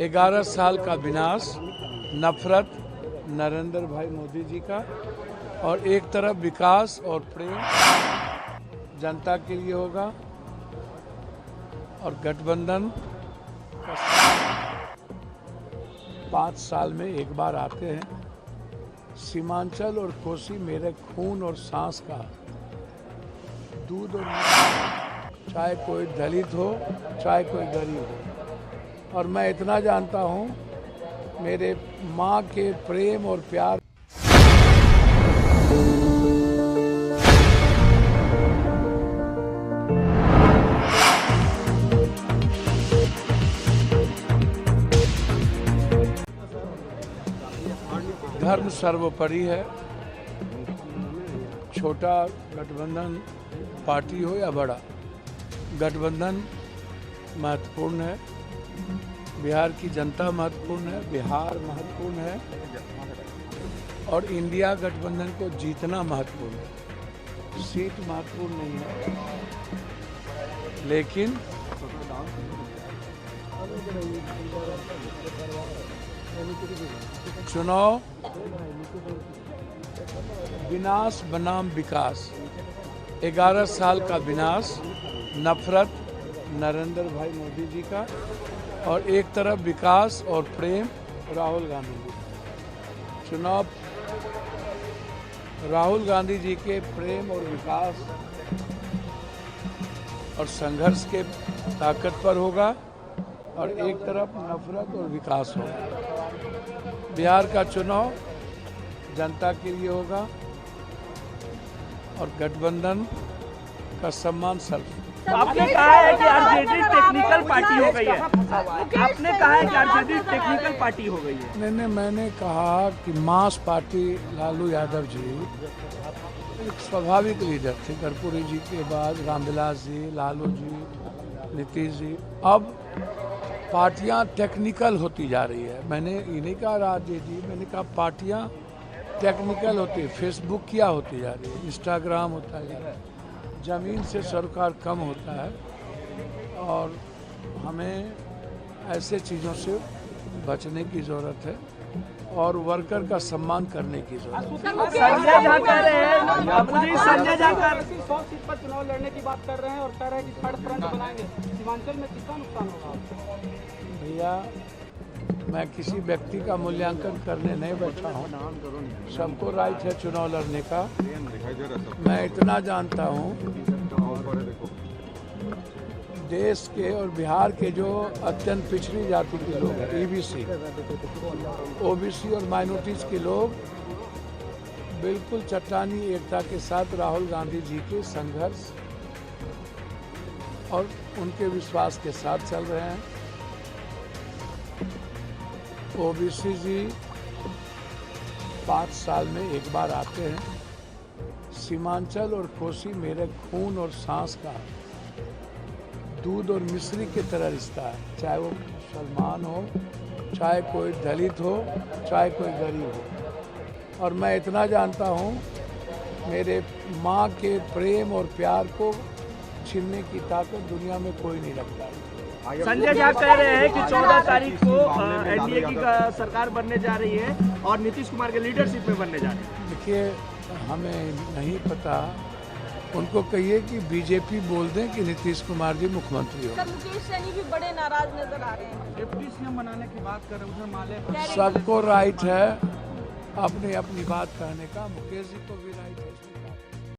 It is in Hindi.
11 साल का विनाश, नफरत नरेंद्र भाई मोदी जी का, और एक तरफ विकास और प्रेम जनता के लिए होगा, और गठबंधन 5 साल में एक बार आते हैं। सीमांचल और कोसी मेरे खून और सांस का दूध और चाहे कोई दलित हो चाहे कोई गरीब हो। और मैं इतना जानता हूँ, मेरे माँ के प्रेम और प्यार धर्म सर्वोपरि है। छोटा गठबंधन पार्टी हो या बड़ा, गठबंधन महत्वपूर्ण है। बिहार की जनता महत्वपूर्ण है, बिहार महत्वपूर्ण है, और इंडिया गठबंधन को जीतना महत्वपूर्ण है। सीट महत्वपूर्ण नहीं है, लेकिन चुनाव विनाश बनाम विकास। 11 साल का विनाश, नफरत नरेंद्र भाई मोदी जी का, और एक तरफ विकास और प्रेम राहुल गांधी जी का। चुनाव राहुल गांधी जी के प्रेम और विकास और संघर्ष के ताकत पर होगा, और एक तरफ नफरत और विकास होगा। बिहार का चुनाव जनता के लिए होगा, और गठबंधन का सम्मान सर्व। आपने कहा है कि आरजेडी टेक्निकल पार्टी हो गई है। आपने कहा है कि आरजेडी टेक्निकल पार्टी हो गई है। नहीं, मैंने कहा कि मास पार्टी लालू यादव जी एक स्वाभाविक लीडर थे। कर्पूरी जी के बाद रामविलास जी, लालू जी, नीतीश जी। अब पार्टियां टेक्निकल होती जा रही है। मैंने ये नहीं कहा राजनीति, मैंने कहा पार्टियां टेक्निकल होती है। फेसबुक क्या होती जा रही है, इंस्टाग्राम होता है, जमीन से सरोकार कम होता है, और हमें ऐसे चीज़ों से बचने की ज़रूरत है, और वर्कर का सम्मान करने की जरूरत है। संजय झा कह रहे हैं, संजय झा 100 सीट पर चुनाव लड़ने की बात कर रहे हैं, और कह रहे हैं कि थर्ड फ्रंट बनाएंगे। सीमांचल में कितना नुकसान होगा? भैया, मैं किसी व्यक्ति का मूल्यांकन करने नहीं बैठा हूँ। सबको राइट है चुनाव लड़ने का। मैं इतना जानता हूँ, देश के और बिहार के जो अत्यंत पिछड़ी जाति के लोग हैं, ईबीसी, ओबीसी और माइनॉरिटीज के लोग बिल्कुल चट्टानी एकता के साथ राहुल गांधी जी के संघर्ष और उनके विश्वास के साथ चल रहे हैं। ओबीसी जी 5 साल में एक बार आते हैं। सीमांचल और कोसी मेरे खून और सांस का दूध और मिश्री की तरह रिश्ता है। चाहे वो मुसलमान हो, चाहे कोई दलित हो, चाहे कोई गरीब हो। और मैं इतना जानता हूँ, मेरे माँ के प्रेम और प्यार को छीनने की ताकत दुनिया में कोई नहीं रखता। संजय झा कह रहे हैं कि 14 तारीख को एनडीए की सरकार बनने जा रही है, और नीतीश कुमार के लीडरशिप में बनने जा रही है। देखिए, हमें नहीं पता। उनको कहिए कि बीजेपी बोल दें कि नीतीश कुमार जी मुख्यमंत्री हो। मुकेश सहनी भी बड़े नाराज नजर आ रहे हैं। डिप्टी सीएम बनाने की बात कर रहे हैं। माले सबको राइट है अपनी अपनी बात कहने का। मुकेश जी को भी राइट है।